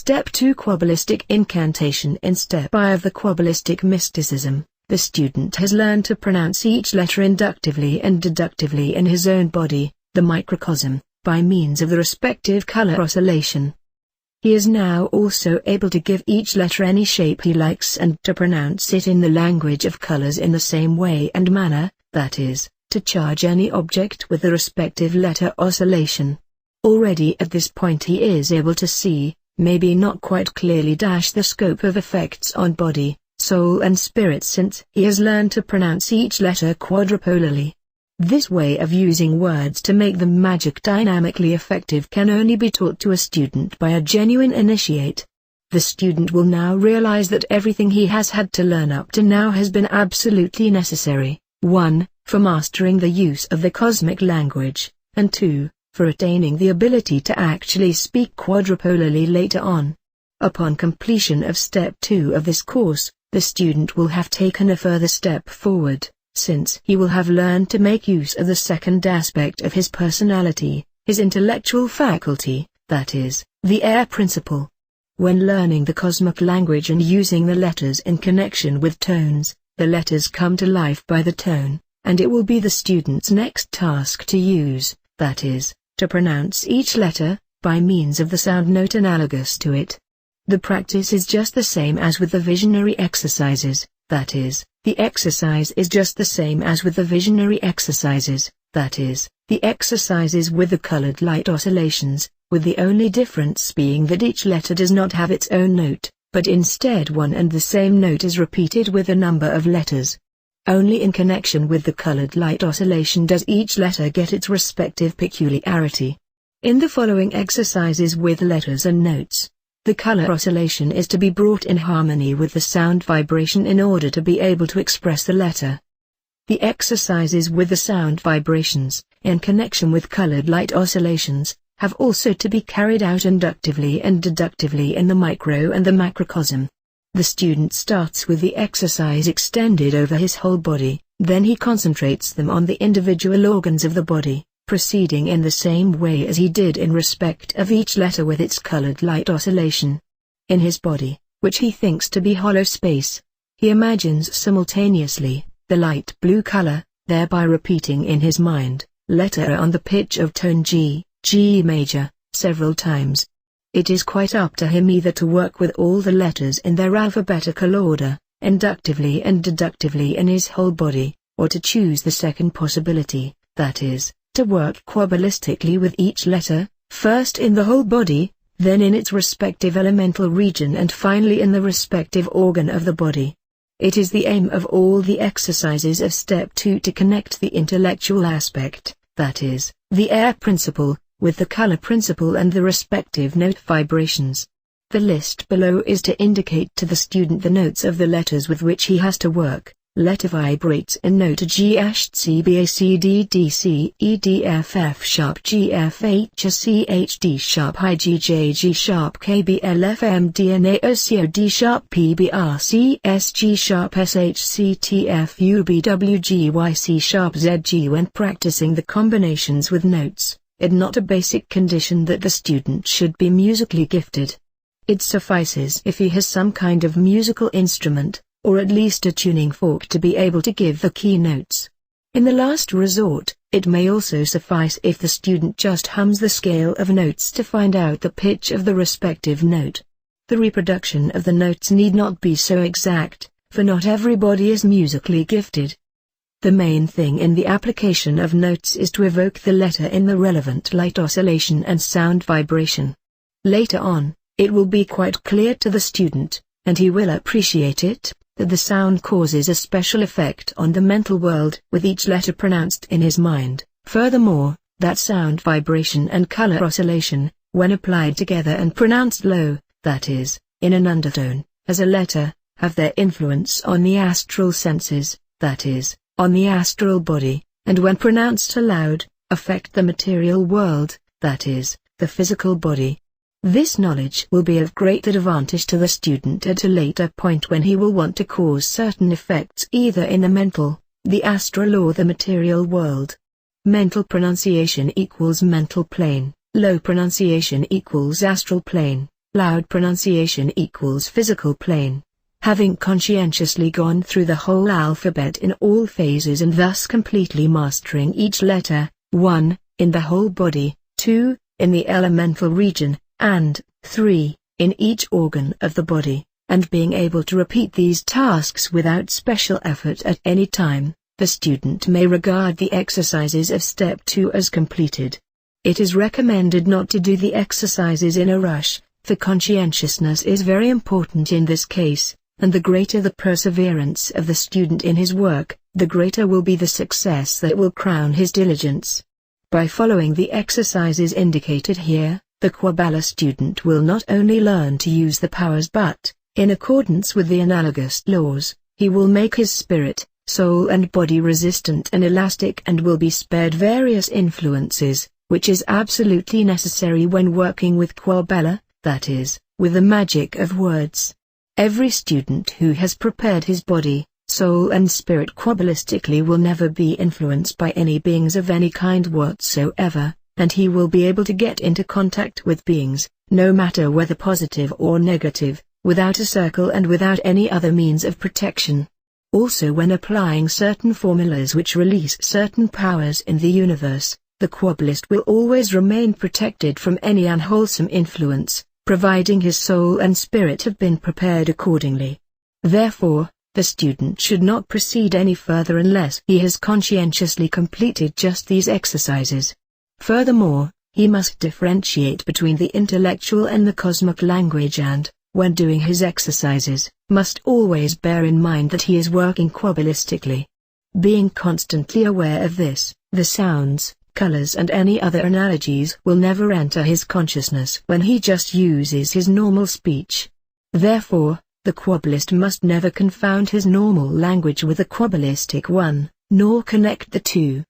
Step 2 Quabbalistic Incantation. In Step I of the Quabbalistic mysticism, the student has learned to pronounce each letter inductively and deductively in his own body, the microcosm, by means of the respective color oscillation. He is now also able to give each letter any shape he likes and to pronounce it in the language of colors in the same way and manner, that is, to charge any object with the respective letter oscillation. Already at this point he is able to see, maybe not quite clearly, the scope of effects on body, soul and spirit, since he has learned to pronounce each letter quadrupolarly. This way of using words to make them magic dynamically effective can only be taught to a student by a genuine initiate. The student will now realize that everything he has had to learn up to now has been absolutely necessary, 1, for mastering the use of the cosmic language, and 2, for attaining the ability to actually speak quadrupolarly later on. Upon completion of Step 2 of this course, the student will have taken a further step forward, since he will have learned to make use of the second aspect of his personality, his intellectual faculty, that is, the air principle. When learning the cosmic language and using the letters in connection with tones, the letters come to life by the tone, and it will be the student's next task to use, that is, to pronounce each letter, by means of the sound note analogous to it. The practice is just the same as with the visionary exercises, that is, the exercise is just the same as with the visionary exercises, that is, the exercises with the colored light oscillations, with the only difference being that each letter does not have its own note, but instead one and the same note is repeated with a number of letters. Only in connection with the colored light oscillation does each letter get its respective peculiarity. In the following exercises with letters and notes, the color oscillation is to be brought in harmony with the sound vibration in order to be able to express the letter. The exercises with the sound vibrations, in connection with colored light oscillations, have also to be carried out inductively and deductively in the micro and the macrocosm. The student starts with the exercise extended over his whole body, then he concentrates them on the individual organs of the body, proceeding in the same way as he did in respect of each letter with its colored light oscillation. In his body, which he thinks to be hollow space, he imagines simultaneously the light blue color, thereby repeating in his mind, letter on the pitch of tone G, G major, several times. It is quite up to him either to work with all the letters in their alphabetical order, inductively and deductively in his whole body, or to choose the second possibility, that is, to work quabbalistically with each letter, first in the whole body, then in its respective elemental region and finally in the respective organ of the body. It is the aim of all the exercises of Step 2 to connect the intellectual aspect, that is, the air principle, with the color principle and the respective note vibrations. The list below is to indicate to the student the notes of the letters with which he has to work. Letter vibrates in note G C B A C D D C E D F F sharp G F H C H D sharp I G J G sharp K B L F M D N A O C O D sharp P B R C S G sharp S H C T F U B W G Y C sharp Z G. When practicing the combinations with notes, it's not a basic condition that the student should be musically gifted. It suffices if he has some kind of musical instrument, or at least a tuning fork to be able to give the key notes. In the last resort, it may also suffice if the student just hums the scale of notes to find out the pitch of the respective note. The reproduction of the notes need not be so exact, for not everybody is musically gifted. The main thing in the application of notes is to evoke the letter in the relevant light oscillation and sound vibration. Later on, it will be quite clear to the student, and he will appreciate it, that the sound causes a special effect on the mental world with each letter pronounced in his mind. Furthermore, that sound vibration and color oscillation, when applied together and pronounced low, that is, in an undertone, as a letter, have their influence on the astral senses, that is, on the astral body, and when pronounced aloud, affect the material world, that is, the physical body. This knowledge will be of great advantage to the student at a later point when he will want to cause certain effects either in the mental, the astral or the material world. Mental pronunciation equals mental plane, low pronunciation equals astral plane, Loud pronunciation equals physical plane. Having conscientiously gone through the whole alphabet in all phases and thus completely mastering each letter, 1, in the whole body, 2, in the elemental region, and 3, in each organ of the body, and being able to repeat these tasks without special effort at any time, the student may regard the exercises of Step 2 as completed. It is recommended not to do the exercises in a rush, for conscientiousness is very important in this case, and the greater the perseverance of the student in his work, the greater will be the success that will crown his diligence. By following the exercises indicated here, the Quabbalah student will not only learn to use the powers but, in accordance with the analogous laws, he will make his spirit, soul and body resistant and elastic and will be spared various influences, which is absolutely necessary when working with Quabbalah, that is, with the magic of words. Every student who has prepared his body, soul and spirit Quabbalistically will never be influenced by any beings of any kind whatsoever, and he will be able to get into contact with beings, no matter whether positive or negative, without a circle and without any other means of protection. Also when applying certain formulas which release certain powers in the universe, the Quabbalist will always remain protected from any unwholesome influence, providing his soul and spirit have been prepared accordingly. Therefore, the student should not proceed any further unless he has conscientiously completed just these exercises. Furthermore, he must differentiate between the intellectual and the cosmic language and, when doing his exercises, must always bear in mind that he is working Quabbalistically. Being constantly aware of this, the sounds, colors and any other analogies will never enter his consciousness when he just uses his normal speech. Therefore, the Quabbalist must never confound his normal language with the Quabbalistic one, nor connect the two,